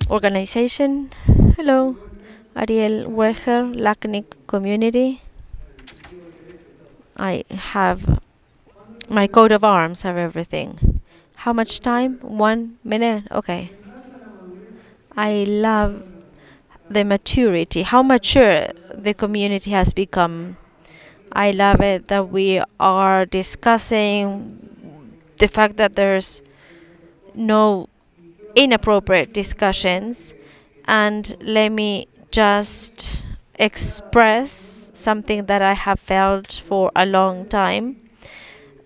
organization. Hello, Ariel Weger, LACNIC community. I have my coat of arms, have everything. How much time? 1 minute? Okay. I love the maturity, how mature the community has become. I love it that we are discussing the fact that there's no inappropriate discussions. And let me just express something that I have felt for a long time.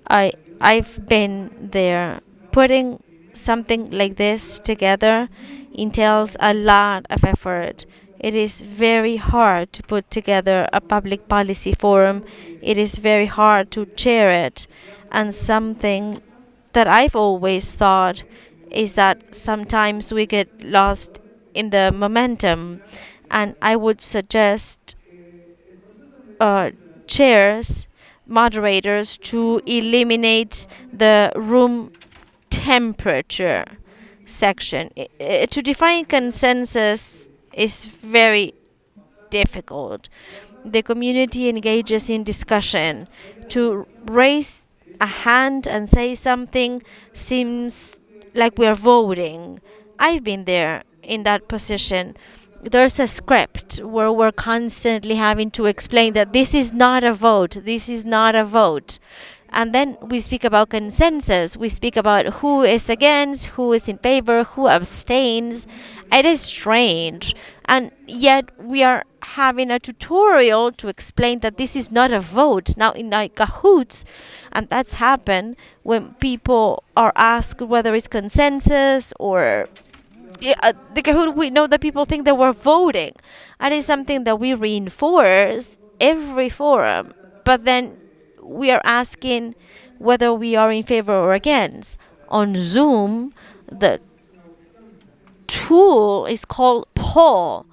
I've been there. Putting something like this together entails a lot of effort. It is very hard to put together a public policy forum. It is very hard to chair it. And something that I've always thought is that sometimes we get lost in the momentum. And I would suggest chairs, moderators, to eliminate the room temperature section. To define consensus is very difficult. The community engages in discussion. To raise a hand and say something seems like we are voting. I've been there in that position. There's a script where we're constantly having to explain that this is not a vote, this is not a vote. And then we speak about consensus. We speak about who is against, who is in favor, who abstains. It is strange. And yet we are having a tutorial to explain that this is not a vote. Now in like Kahoots, and that's happened when people are asked whether it's consensus or the Kahoot, we know that people think that we're voting. And it's something that we reinforce every forum. But then we are asking whether we are in favor or against. On Zoom, the tool is called poll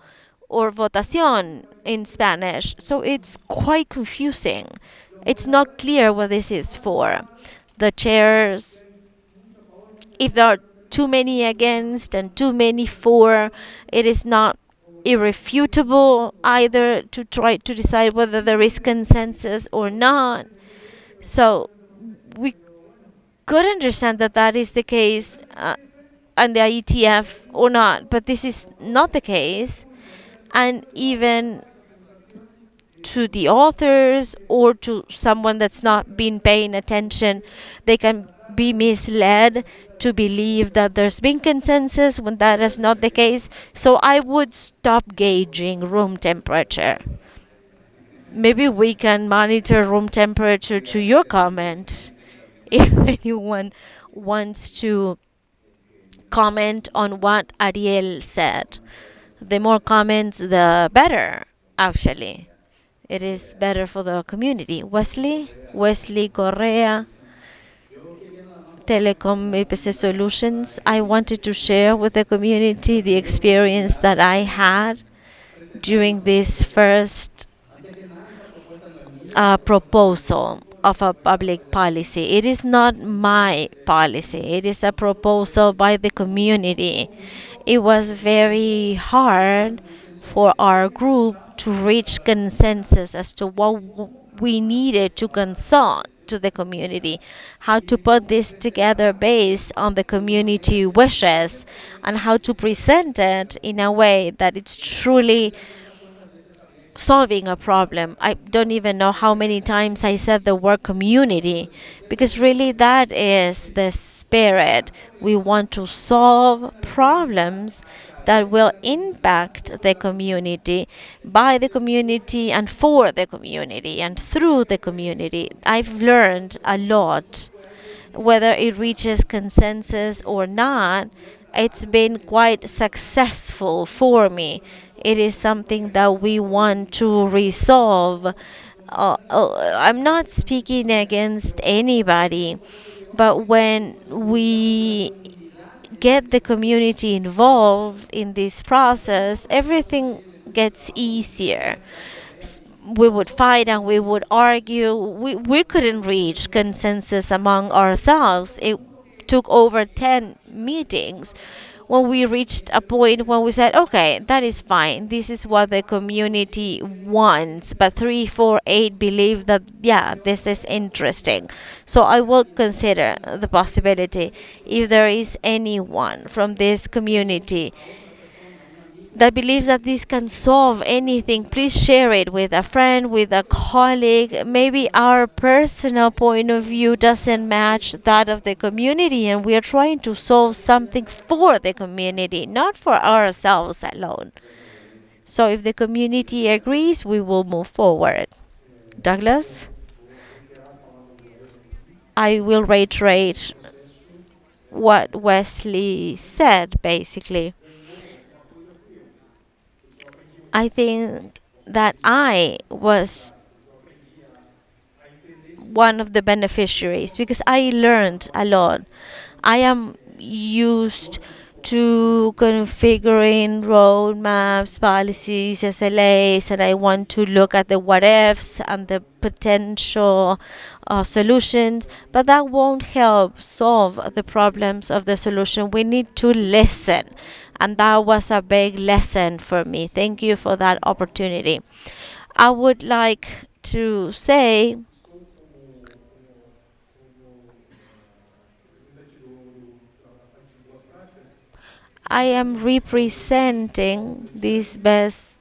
or votación in Spanish. So it's quite confusing. It's not clear what this is for. The chairs, if there are too many against and too many for, it is not irrefutable either to try to decide whether there is consensus or not. So we could understand that that is the case on the IETF or not, but this is not the case. And even to the authors or to someone that's not been paying attention, they can be misled to believe that there's been consensus when that is not the case. So I would stop gauging room temperature. Maybe we can monitor room temperature to your comment. If anyone wants to comment on what Ariel said, the more comments, the better, actually. It is better for the community. Wesley Correa, Telecom EPC Solutions. I wanted to share with the community the experience that I had during this first proposal of a public policy. It is not my policy. It is a proposal by the community. It was very hard for our group to reach consensus as to what we needed to consult to the community, how to put this together based on the community wishes, and how to present it in a way that it's truly solving a problem. I don't even know how many times I said the word community, because really that is the spirit. We want to solve problems that will impact the community, by the community, and for the community, and through the community. I've learned a lot. Whether it reaches consensus or not, it's been quite successful for me. It is something that we want to resolve. I'm not speaking against anybody, but when we get the community involved in this process, everything gets easier. We would fight and we would argue. We couldn't reach consensus among ourselves. It took over 10 meetings. when we reached a point when we said, okay, that is fine. This is what the community wants. But 348 believe that, yeah, this is interesting. So I will consider the possibility if there is anyone from this community that believes that this can solve anything, please share it with a friend, with a colleague. Maybe our personal point of view doesn't match that of the community, and we are trying to solve something for the community, not for ourselves alone. So if the community agrees, we will move forward. Douglas, I will reiterate what Wesley said basically. I think that I was one of the beneficiaries because I learned a lot. I am used to configuring roadmaps, policies, SLAs, and I want to look at the what ifs and the potential solutions, but that won't help solve the problems of the solution. We need to listen, and that was a big lesson for me. Thank you for that opportunity. I would like to say I am representing these best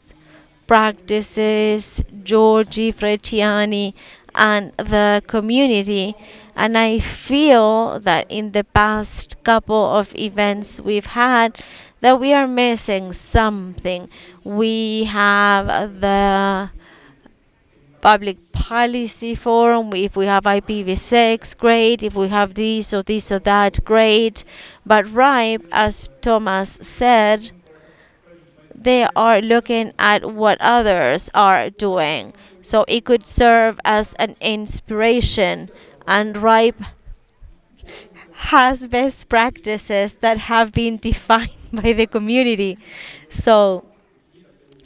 practices, Georgie Fretiani, and the community. And I feel that in the past couple of events we've had, that we are missing something. We have the public policy forum. If we have IPv6, great. If we have this or that, great. But RIPE, as Thomas said, they are looking at what others are doing. So it could serve as an inspiration. And RIPE has best practices that have been defined by the community. So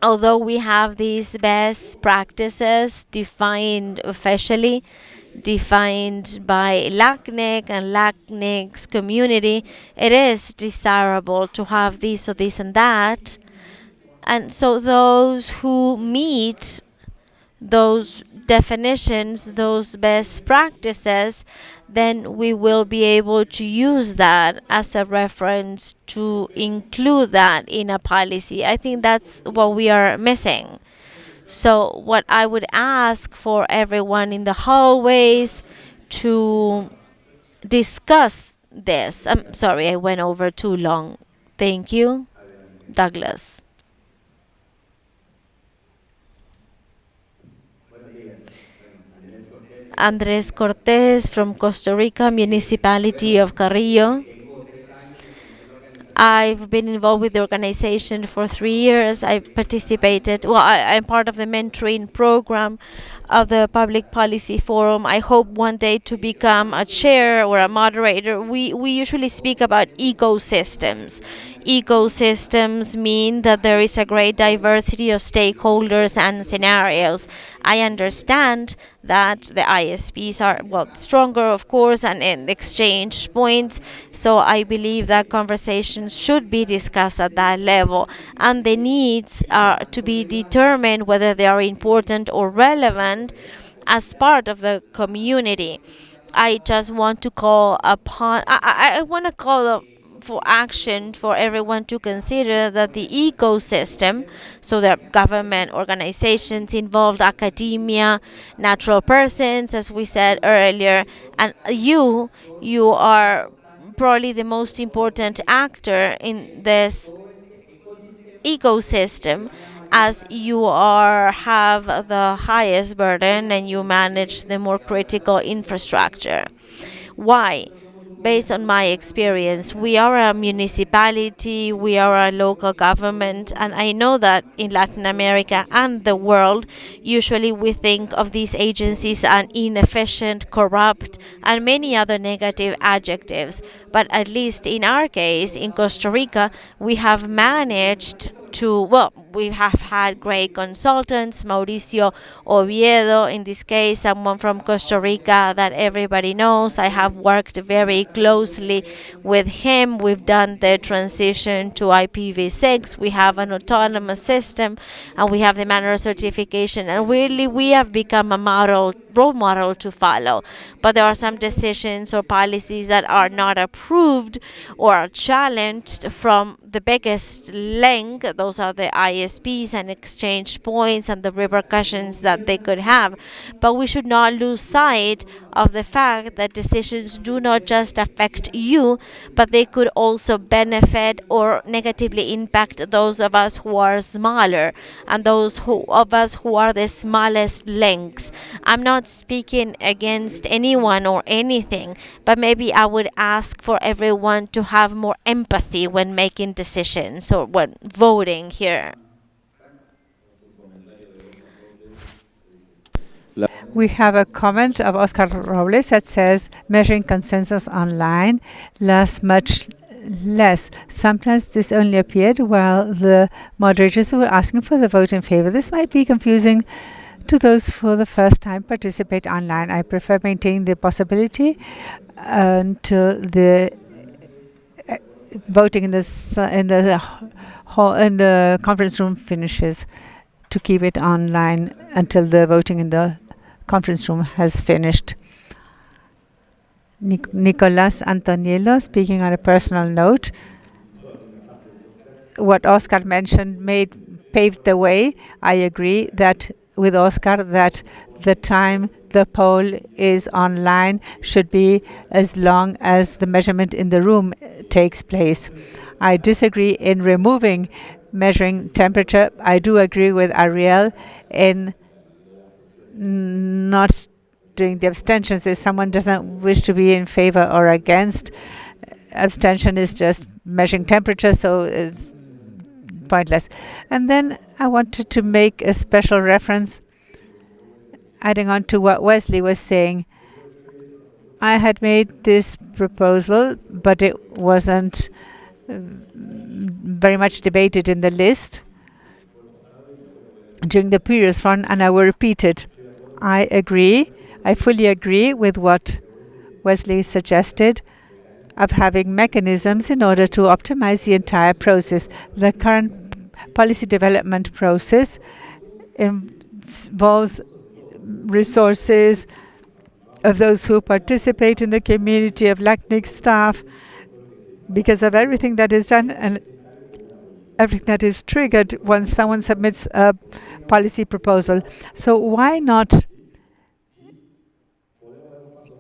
although we have these best practices defined officially, defined by LACNIC and LACNIC's community, it is desirable to have this or this and that. And so those who meet those definitions, those best practices, then we will be able to use that as a reference to include that in a policy. I think that's what we are missing. So what I would ask for everyone in the hallways to discuss this. I'm sorry, I went over too long. Thank you, Douglas. Andres Cortez from Costa Rica, Municipality of Carrillo. I've been involved with the organization for 3 years. I participated, I'm part of the mentoring program of the Public Policy Forum. I hope one day to become a chair or a moderator. We usually speak about ecosystems. Ecosystems mean that there is a great diversity of stakeholders and scenarios. I understand that the ISPs are, stronger, of course, and exchange points. So I believe that conversations should be discussed at that level, and the needs are to be determined whether they are important or relevant as part of the community. I just want to call upon, I want to call up for action for everyone to consider that the ecosystem, so that government organizations involved, academia, natural persons, as we said earlier, and you are probably the most important actor in this ecosystem, as you have the highest burden and you manage the more critical infrastructure. Why? Based on my experience, we are a municipality, we are a local government, and I know that in Latin America and the world, usually we think of these agencies as inefficient, corrupt, and many other negative adjectives. But at least in our case, in Costa Rica, we have managed to, well, we have had great consultants, Mauricio Oviedo, in this case, someone from Costa Rica that everybody knows. I have worked very closely with him. We've done the transition to IPv6. We have an autonomous system, and we have the manual certification, and really we have become a role model to follow. But there are some decisions or policies that are not approved or are challenged from the biggest link. Those are the ISPs and exchange points and the repercussions that they could have. But we should not lose sight of the fact that decisions do not just affect you, but they could also benefit or negatively impact those of us who are smaller and of us who are the smallest links. I'm not speaking against anyone or anything, but maybe I would ask for everyone to have more empathy when making decisions or when voting here. We have a comment of Oscar Robles that says measuring consensus online lasts much less. Sometimes this only appeared while the moderators were asking for the vote in favor. This might be confusing to those for the first time participate online. I prefer maintaining the possibility until the voting in the conference room finishes, to keep it online until the voting in the conference room has finished. Nicolas Antoniello, speaking on a personal note, what Oscar mentioned paved the way. I agree that with Oscar that the time the poll is online should be as long as the measurement in the room takes place. I disagree in removing measuring temperature. I do agree with Ariel in not doing the abstentions. If someone doesn't wish to be in favor or against, abstention is just measuring temperature, so it's pointless. And then I wanted to make a special reference, adding on to what Wesley was saying. I had made this proposal, but it wasn't very much debated in the list during the previous one, and I will repeat it. I fully agree with what Wesley suggested of having mechanisms in order to optimize the entire process. The current policy development process involves resources of those who participate in the community, of LACNIC staff, because of everything that is done and everything that is triggered once someone submits a policy proposal. So why not,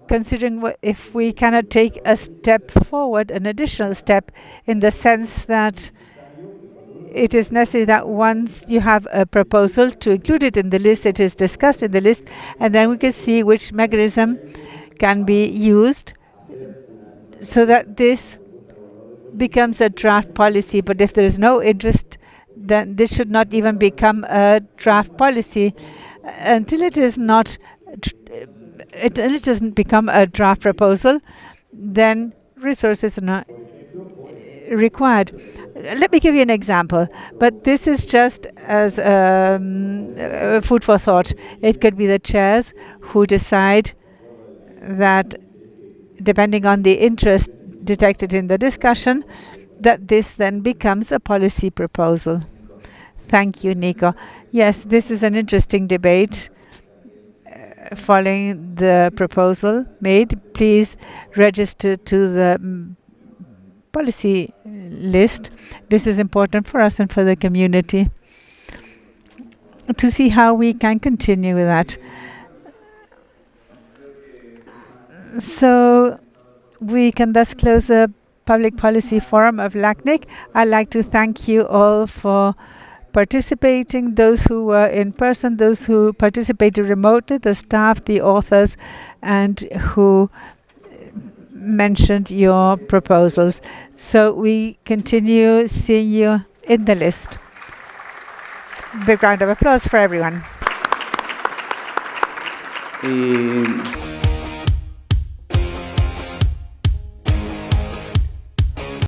considering if we cannot take a step forward, an additional step, in the sense that it is necessary that once you have a proposal to include it in the list, it is discussed in the list, and then we can see which mechanism can be used so that this becomes a draft policy. But if there is no interest, then this should not even become a draft policy until it is not. It doesn't become a draft proposal, then resources are not required. Let me give you an example, but this is just as food for thought. It could be the chairs who decide that, depending on the interest detected in the discussion, that this then becomes a policy proposal. Thank you, Nico. Yes, this is an interesting debate. Following the proposal made, please register to the policy list. This is important for us and for the community to see how we can continue with that. So we can thus close the Public Policy Forum of LACNIC. I'd like to thank you all for participating, those who were in person, those who participated remotely, the staff, the authors, and who mentioned your proposals. So we continue seeing you in the list. Big round of applause for everyone.